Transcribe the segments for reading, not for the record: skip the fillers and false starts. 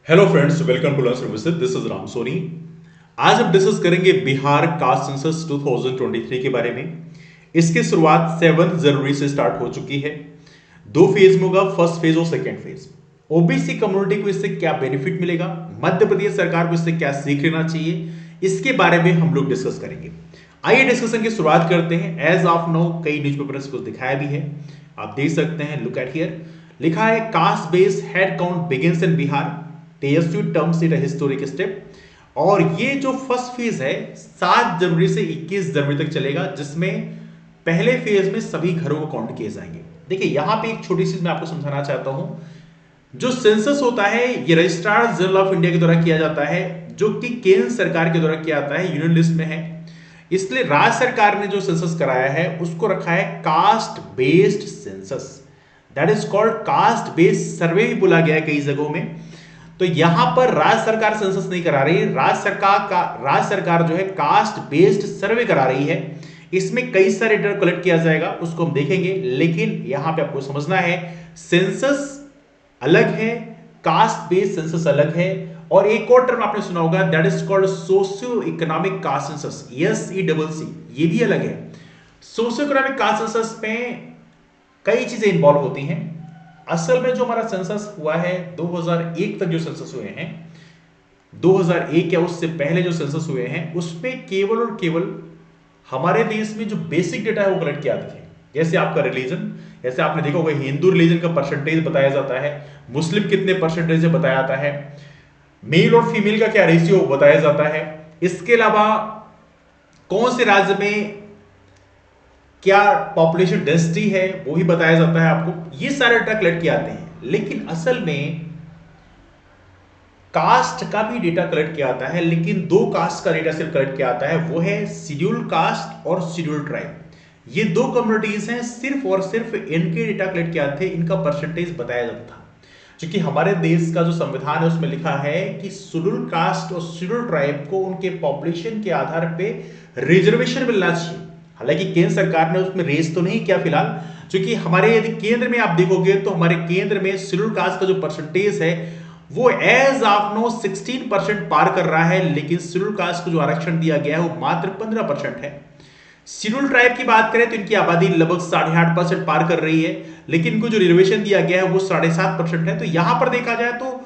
Hello friends, welcome to learn services. This is Ram Soni. आज हम discuss करेंगे बिहार कास्ट सेंसस 2023 के बारे में। इसकी शुरुआत 7 जनवरी से स्टार्ट हो चुकी है। दो फेज में होगा, फर्स्ट फेज और सेकेंड फेज। ओबीसी कम्युनिटी को इससे क्या बेनिफिट मिलेगा, मध्य प्रदेश सरकार को इससे क्या सीख लेना चाहिए, इसके बारे में हम लोग डिस्कस करेंगे। आइए डिस्कशन की शुरुआत करते हैं। एज ऑफ नाउ कई न्यूज़पेपर्स को दिखाया भी है, आप देख सकते हैं। लुक एट हियर, लिखा है caste based head count begins in Bihar, टीएसयू terms it a historic step. और ये जो फर्स्ट फेज है 7 जनवरी से 21 जनवरी तक चलेगा, जिसमें पहले फेज में सभी घरों को काउंट किए जाएंगे। देखिए यहां पे एक छोटी सी मैं आपको समझाना चाहता हूं। जो सेंसस होता है ये रजिस्ट्रार जनरल ऑफ इंडिया के द्वारा किया जाता है, जो कि केंद्र सरकार के द्वारा किया जाता है, यूनियन लिस्ट में है। इसलिए राज्य सरकार ने जो सेंसस कराया है उसको रखा है caste based census, that is called caste based सर्वे भी बोला गया है कई जगहों में। तो यहां पर राज्य सरकार सेंसस नहीं करा रही, राज्य सरकार जो है कास्ट बेस्ड सर्वे करा रही है। इसमें कई सारे डेटा कलेक्ट किया जाएगा, उसको हम देखेंगे। लेकिन यहां पे आपको समझना है सेंसस अलग है, कास्ट बेस्ड सेंसस अलग है। और एक और टर्म आपने सुना होगा, that is called socio economic caste census, SECC, ये भी अलग है। सोशियो इकोनॉमिक कास्ट सेंसस में कई चीजें इंवॉल्व होती हैं। असल में जो हमारा सेंसस हुआ है 2001 तक, जो सेंसस हुए हैं 2001 या उससे पहले जो सेंसस हुए हैं, उसमें केवल और केवल हमारे देश में जो बेसिक डेटा है वो कलेक्ट किया जाते थे। जैसे आपका रिलीजन, जैसे आपने देखा होगा हिंदू रिलीजन का परसेंटेज बताया जाता है, मुस्लिम कितने परसेंटेज से बताया जाता है, मेल और फीमेल का क्या रेशियो बताया जाता है। इसके अलावा कौन से राज्य में क्या पॉपुलेशन डेंसिटी है वो भी बताया जाता है आपको। ये सारे डेटा कलेक्ट किए आते हैं। लेकिन असल में कास्ट का भी डेटा कलेक्ट किया आता है, लेकिन दो कास्ट का डेटा सिर्फ कलेक्ट किया आता है, वो है शेड्यूल कास्ट और शेड्यूल ट्राइब। ये दो कम्युनिटीज हैं, सिर्फ और सिर्फ इनके डेटा कलेक्ट किए थे, इनका परसेंटेज बताया जाता था। क्योंकि हमारे देश का जो संविधान है उसमें लिखा है कि शेड्यूल कास्ट और शेड्यूल ट्राइब को उनके पॉपुलेशन के आधार पर रिजर्वेशन मिलना चाहिए। हालांकि केंद्र सरकार ने उसमें रेस तो नहीं किया फिलहाल, क्योंकि हमारे यदि केंद्र में आप देखोगे तो हमारे केंद्र में शेड्यूल कास्ट का जो परसेंटेज है वो एज ऑफ नो 16% पार कर रहा है। लेकिन शेड्यूल कास्ट को जो आरक्षण दिया गया है वो मात्र 15% है। शेड्यूल ट्राइब की बात करें तो इनकी आबादी लगभग 8.5% पार कर रही है, लेकिन इनको जो रिजर्वेशन दिया गया है वो 7.5% है। तो यहां पर देखा जाए तो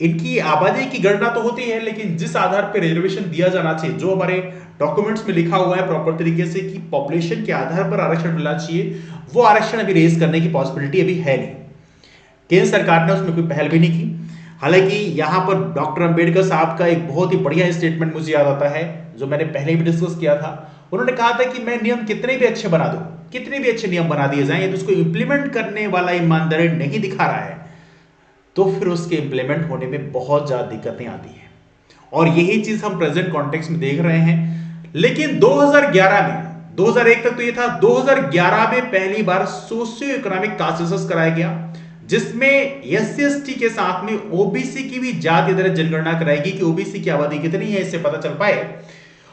इनकी आबादी की गणना तो होती है, लेकिन जिस आधार पर रिजर्वेशन दिया जाना चाहिए, जो हमारे डॉक्यूमेंट्स में लिखा हुआ है प्रॉपर तरीके से कि पॉपुलेशन के आधार पर आरक्षण मिलना चाहिए, वो आरक्षण अभी रेज करने की पॉसिबिलिटी अभी है नहीं। केंद्र सरकार ने उसमें कोई पहल भी नहीं की। हालांकि यहां पर डॉक्टर अंबेडकर साहब का एक बहुत ही बढ़िया स्टेटमेंट मुझे याद आता है, जो मैंने पहले भी डिस्कस किया था। उन्होंने कहा था कि मैं नियम कितने भी अच्छे बना दूं, कितने भी अच्छे नियम बना दिए जाएं, यदि उसको इंप्लीमेंट करने वाला ईमानदारी नहीं दिखा रहा है तो फिर उसके इंप्लीमेंट होने में बहुत ज्यादा दिक्कतें आती हैं। और यही चीज हम प्रेजेंट कॉन्टेक्स्ट में देख रहे हैं। लेकिन 2011 में, 2001 तक तो ये था, 2011 में पहली बार सोशियो इकोनॉमिक कास्ट सेंसस कराया गया, जिसमें SC/ST के साथ में ओबीसी की भी जाति दर जनगणना कराएगी कि ओबीसी की आबादी कितनी है, इससे पता चल पाए।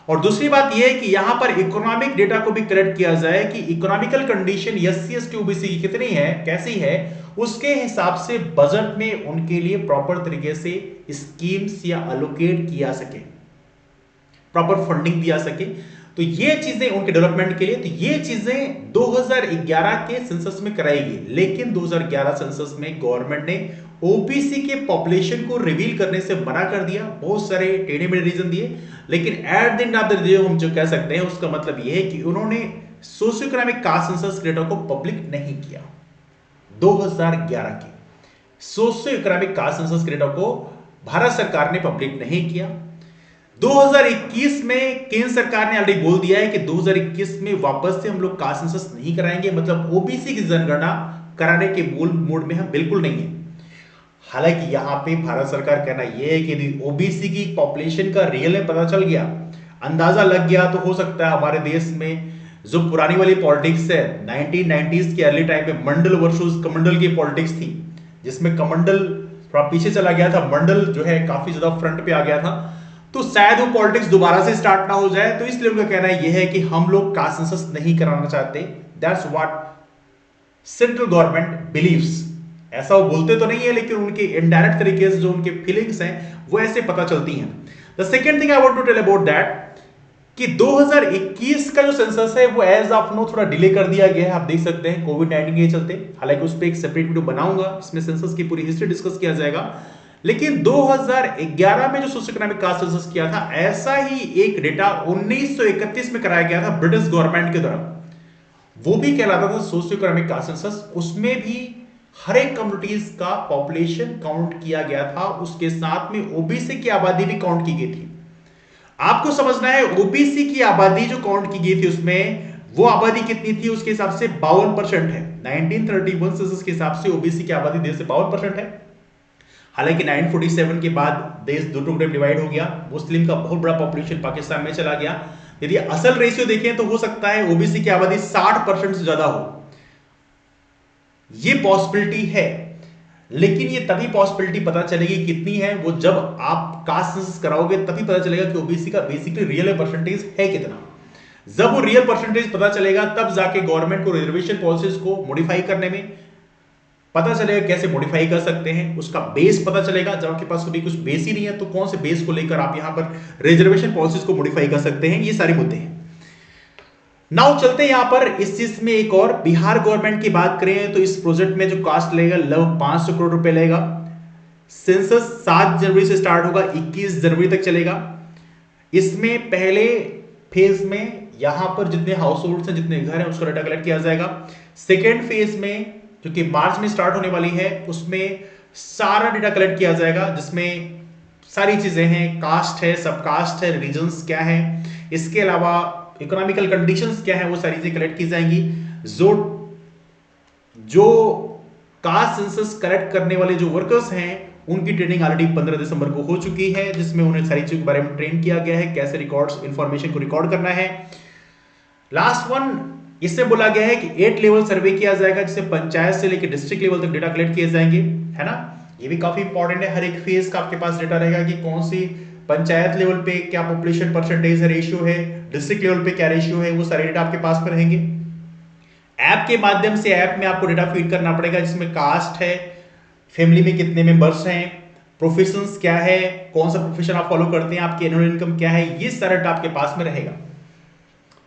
और दूसरी बात यह है कि यहां पर इकोनॉमिक डेटा को भी कलेक्ट किया जाए कि इकोनॉमिकल कंडीशन SC/ST ओबीसी की कितनी है, कैसी है, उसके हिसाब से बजट में उनके लिए प्रॉपर तरीके से स्कीम्स या अलोकेट किया सके, प्रॉपर फंडिंग दिया सके। तो ये चीजें उनके डेवलपमेंट के लिए, तो ये चीजें 2011 के सेंसस में कराएगी। लेकिन 2011 सेंसस में गवर्नमेंट ने ओबीसी के पॉपुलेशन को रिवील करने से मना कर दिया, बहुत सारे टेढ़े मेढ़े रीजन दिए। लेकिन at the end of the day हम जो कह सकते हैं उसका मतलब यह है कि उन्होंने socio economic caste census data को पब्लिक नहीं किया। 2011 के socio economic caste census data को भारत सरकार ने पब्लिक नहीं किया। 2021 में केंद्र सरकार ने ऑलरेडी बोल दिया है कि 2021 में वापस से हम लोग कास्ट सेंसस नहीं कराएंगे, मतलब ओबीसी की जनगणना कराने के मूल मूड में हम बिल्कुल नहीं है। हालांकि यहां पे भारत सरकार कहना यह है कि यदि ओबीसी की पॉपुलेशन का रियल में पता चल गया, अंदाजा लग गया, तो हो सकता है हमारे देश में जो पुरानी वाली पॉलिटिक्स है 1990s के अर्ली टाइम में मंडल वर्सेस कमंडल की पॉलिटिक्स थी, जिसमें कमंडल थोड़ा पीछे चला गया था, मंडल जो है काफी ज्यादा फ्रंट पे आ गया था। तो शायद वो पॉलिटिक्स दोबारा से स्टार्ट ना हो जाए, तो इसलिए उनका कहना यह है कि हम लोग कास्ट सेंसस नहीं कराना चाहते। That's what central government believes. ऐसा वो बोलते तो नहीं है, लेकिन उनके इनडायरेक्ट तरीके से जो उनके फीलिंग्स हैं वो ऐसे पता चलती हैं। The second thing I want to tell about that कि 2021 का जो सेंसस है वो एज ऑफ नो थोड़ा डिले कर दिया गया है। आप देख सकते हैं कोविड-19 के चलते, हालांकि उस पर एक सेपरेट वीडियो बनाऊंगा, इसमें सेंसस की पूरी हिस्ट्री डिस्कस किया जाएगा। लेकिन 2011 में जो सोशियो इकोनॉमिक कास्ट सेंसस किया था, ऐसा ही एक डेटा 1931 में कराया गया था ब्रिटिश गवर्नमेंट के द्वारा, वो भी कहलाता था सोशियो इकोनॉमिक कास्ट सेंसस। उसमें भी हर एक कम्युनिटीज का पॉपुलेशन काउंट किया गया था, उसके साथ में ओबीसी की आबादी भी काउंट की गई थी। आपको समझना है ओबीसी की आबादी जो काउंट की गई थी उसमें वो आबादी कितनी थी, उसके हिसाब से 52% है। 1931 सेंसस के हिसाब से ओबीसी की आबादी देश से 52% है। हालांकि 1947 के बाद देश दो टुकड़े में डिवाइड हो गया, मुस्लिम का बहुत बड़ा पॉपुलेशन पाकिस्तान में चला गया। यदि असल रेशियो देखें तो हो सकता है ओबीसी की आबादी 60% से ज्यादा हो, ये पॉसिबिलिटी है। लेकिन ये तभी पॉसिबिलिटी पता चलेगी कितनी है, वो जब आप कास्ट सेंसस कराओगे तभी पता चलेगा कि ओबीसी का बेसिकली रियल परसेंटेज है कितना। जब वो रियल परसेंटेज पता चलेगा तब जाके गवर्नमेंट को रिजर्वेशन पॉलिसीज को मॉडिफाई करने में पता चलेगा कैसे मॉडिफाई कर सकते हैं, उसका बेस पता चलेगा। जब आपके पास कभी कुछ बेस ही नहीं है तो कौन से बेस को लेकर आप यहां पर रिजर्वेशन पॉलिसीज को मॉडिफाई कर सकते हैं, ये सारे मुद्दे हैं। नाउ चलते हैं यहां पर इस चीज में एक और बिहार गवर्नमेंट की बात करें तो इस प्रोजेक्ट में जो कास्ट लगेगा लगभग 500 करोड़ रुपए लगेगा। सेंसस 7 जनवरी से स्टार्ट होगा, 21 जनवरी तक चलेगा। इसमें पहले फेज में यहां पर जितने हाउस होल्ड हैं, जितने घर हैं, उसका डाटा कलेक्ट किया जाएगा। सेकेंड फेज में जो कि मार्च में स्टार्ट होने वाली है, उसमें सारा डेटा कलेक्ट किया जाएगा, जिसमें सारी चीजें हैं, कास्ट है, सब कास्ट है, रिलीजन्स क्या है, इसके अलावा इकोनॉमिकल कंडीशंस क्या है, वो सारी चीजें कलेक्ट की जाएंगी। जो कास्ट सेंसस कलेक्ट करने वाले जो वर्कर्स हैं उनकी ट्रेनिंग ऑलरेडी 15 दिसंबर को हो चुकी है, जिसमें उन्हें सारी चीजों के बारे में ट्रेन किया गया है, कैसे रिकॉर्ड्स इंफॉर्मेशन को रिकॉर्ड करना है। लास्ट वन, इससे बोला गया है कि 8 लेवल सर्वे किया जाएगा, जिससे पंचायत से लेकर डिस्ट्रिक्ट लेवल तक डेटा कलेक्ट किए जाएंगे, है ना। ये भी काफी इंपॉर्टेंट है, हर एक फेज का आपके पास डेटा रहेगा कि कौन सी पंचायत लेवल पे क्या पॉपुलेशन परसेंटेज है, रेशियो है, डिस्ट्रिक्ट लेवल पे क्या रेशियो है, वो सारे डेटा आपके पास में रहेंगे। ऐप के माध्यम से ऐप में आपको डेटा फीड करना पड़ेगा, जिसमें कास्ट है, फैमिली में कितने मेंबर्स हैं, प्रोफेशंस क्या है, कौन सा प्रोफेशन आप फॉलो करते हैं, आपकी एनुअल इनकम क्या है, ये सारा डेटा आपके पास में रहेगा।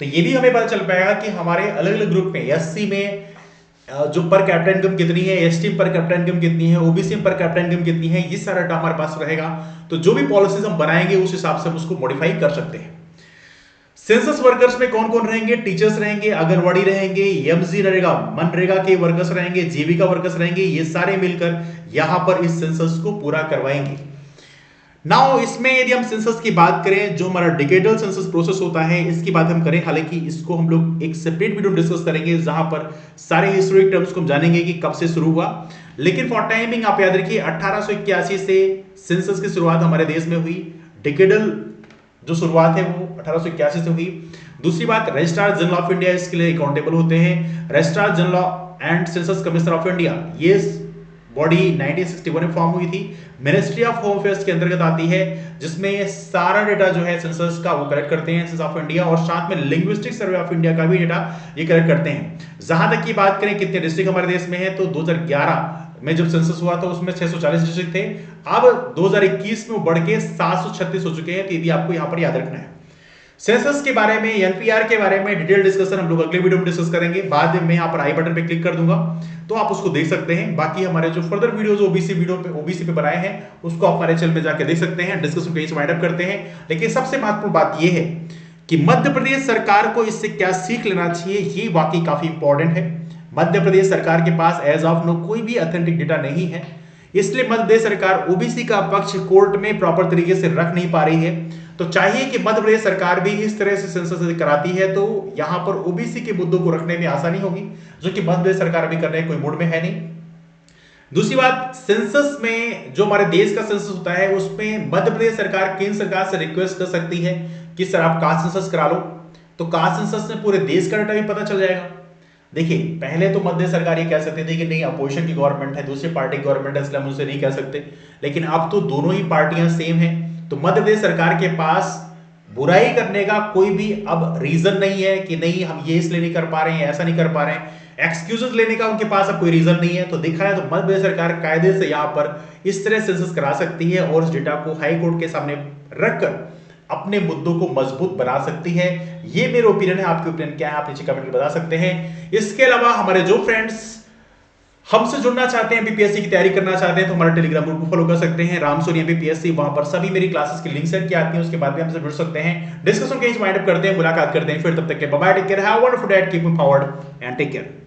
तो ये भी हमें पता चल पाएगा कि हमारे अलग अलग ग्रुप में एससी में जो पर कैपिटा इनकम कितनी है, एसटी पर कैपिटा इनकम कितनी है, ओबीसी पर कैपिटा इनकम कितनी है, ये सारा डाटा हमारे पास रहेगा। तो जो भी पॉलिसीज हम बनाएंगे उस हिसाब से हम उसको मॉडिफाई कर सकते हैं। सेंसस वर्कर्स में कौन कौन रहेंगे, टीचर्स रहेंगे, आंगनवाड़ी रहेंगे, एमजी रहेगा, मनरेगा के वर्कर्स रहेंगे, जीविका वर्कर्स रहेंगे, ये सारे मिलकर यहां पर इस सेंसस को पूरा करवाएंगे। नाउ इसमें यदि हम सेंसस की बात करें, जो हमारा डिकेडल सेंसस प्रोसेस होता है, इसकी बात हम करें, हालांकि इसको हम लोग एक सेपरेट वीडियो डिस्कस करेंगे जहां पर सारे हिस्टोरिक टर्म्स को हम जानेंगे कि कब से शुरू हुआ। लेकिन फॉर टाइमिंग आप याद रखिए 1881 से सेंसस की शुरुआत हमारे देश में हुई। डिकेडल जो शुरुआत है वो 1881 से हुई। दूसरी बात, रजिस्ट्रार जनरल ऑफ इंडिया इसके लिए अकाउंटेबल होते हैं। Registrar general and census commissioner of India, ये बॉडी 1961 में फॉर्म हुई थी, मिनिस्ट्री ऑफ होम अफेयर्स के अंतर्गत आती है, जिसमें सारा डेटा जो है सेंसस का वो कलेक्ट करते हैं, सेंसस ऑफ इंडिया, और साथ में लिंग्विस्टिक सर्वे ऑफ इंडिया का भी डेटा ये कलेक्ट करते हैं। जहां तक की बात करें कितने डिस्ट्रिक्ट हमारे देश में है, तो 2011 में जब सेंसस हुआ था उसमें 640 डिस्ट्रिक्ट थे। अब 2021 में वो बढ़ के 736 हो चुके हैं। तो ये भी आपको यहां पर याद रखना है। सेंसस के बारे में, एनपीआर के बारे में डिटेल डिस्कशन हम लोग अगले वीडियो में डिस्कस करेंगे। बाद में मैं यहाँ पर आई बटन पे क्लिक कर दूंगा तो आप उसको देख सकते हैं। बाकी हमारे जो फर्दर वीडियोस ओबीसी पे बनाए हैं उसको आप हमारे चैनल में जाके देख सकते हैं। डिस्कशन कहीं से वाइंड अप करते हैं। लेकिन सबसे महत्वपूर्ण बात यह है कि मध्य प्रदेश सरकार को इससे क्या सीख लेना चाहिए, ये वाकई काफी इंपॉर्टेंट है। मध्य प्रदेश सरकार के पास एज ऑफ नो कोई भी ऑथेंटिक डेटा नहीं है, इसलिए मध्य प्रदेश सरकार ओबीसी का पक्ष कोर्ट में प्रॉपर तरीके से रख नहीं पा रही है। तो चाहिए कि मध्य प्रदेश सरकार भी इस तरह से सेंसस कराती है तो यहां पर ओबीसी के मुद्दों को रखने में आसानी होगी, जो कि मध्य प्रदेश सरकार भी करने कोई मूड में है नहीं। दूसरी बात, सेंसस में जो हमारे देश का सेंसस होता है उसमें मध्य प्रदेश सरकार केंद्र सरकार से रिक्वेस्ट कर सकती है कि सर आप कास्ट सेंसस करा लो। तो कास्ट सेंसस में पूरे देश का डाटा भी पता चल जाएगा। देखिए, पहले तो मध्य सरकार ये कह सकते थे कि नहीं अपोजिशन की गवर्नमेंट है, दूसरी पार्टी गवर्नमेंट है, इसलिए हम उनसे नहीं कह सकते। लेकिन अब तो दोनों ही पार्टियां सेम है, तो मध्य प्रदेश सरकार के पास बुराई करने का कोई भी अब रीजन नहीं है कि नहीं हम ये इसलिए नहीं कर पा रहे हैं, ऐसा नहीं कर पा रहे हैं। एक्सक्यूजेस लेने का उनके पास अब कोई रीजन नहीं है। तो देखा है तो मध्य प्रदेश सरकार कायदे से यहाँ पर इस तरह सेंसस करा सकती है और इस डेटा को हाई कोर्ट के सामने रखकर अपने मुद्दों को मजबूत बना सकती है। ये मेरे ओपिनियन है, आपके ओपिनियन क्या है आप नीचे कमेंट में बता सकते हैं। इसके अलावा हमारे जो फ्रेंड्स हमसे जुड़ना चाहते हैं, बीपीएससी की तैयारी करना चाहते हैं, तो हमारा टेलीग्राम ग्रुप को फॉलो कर सकते हैं, रामसोनी एमपीपीएससी। वहां पर सभी मेरी क्लासेस की लिंक शेयर की आती है, उसके बाद भी हमसे जुड़ सकते हैं। डिस्कशन कहीं वाइंड अप करते हैं, मुलाकात करते हैं फिर, तब तक के bye bye, take care, have a wonderful day, keep moving forward and take care.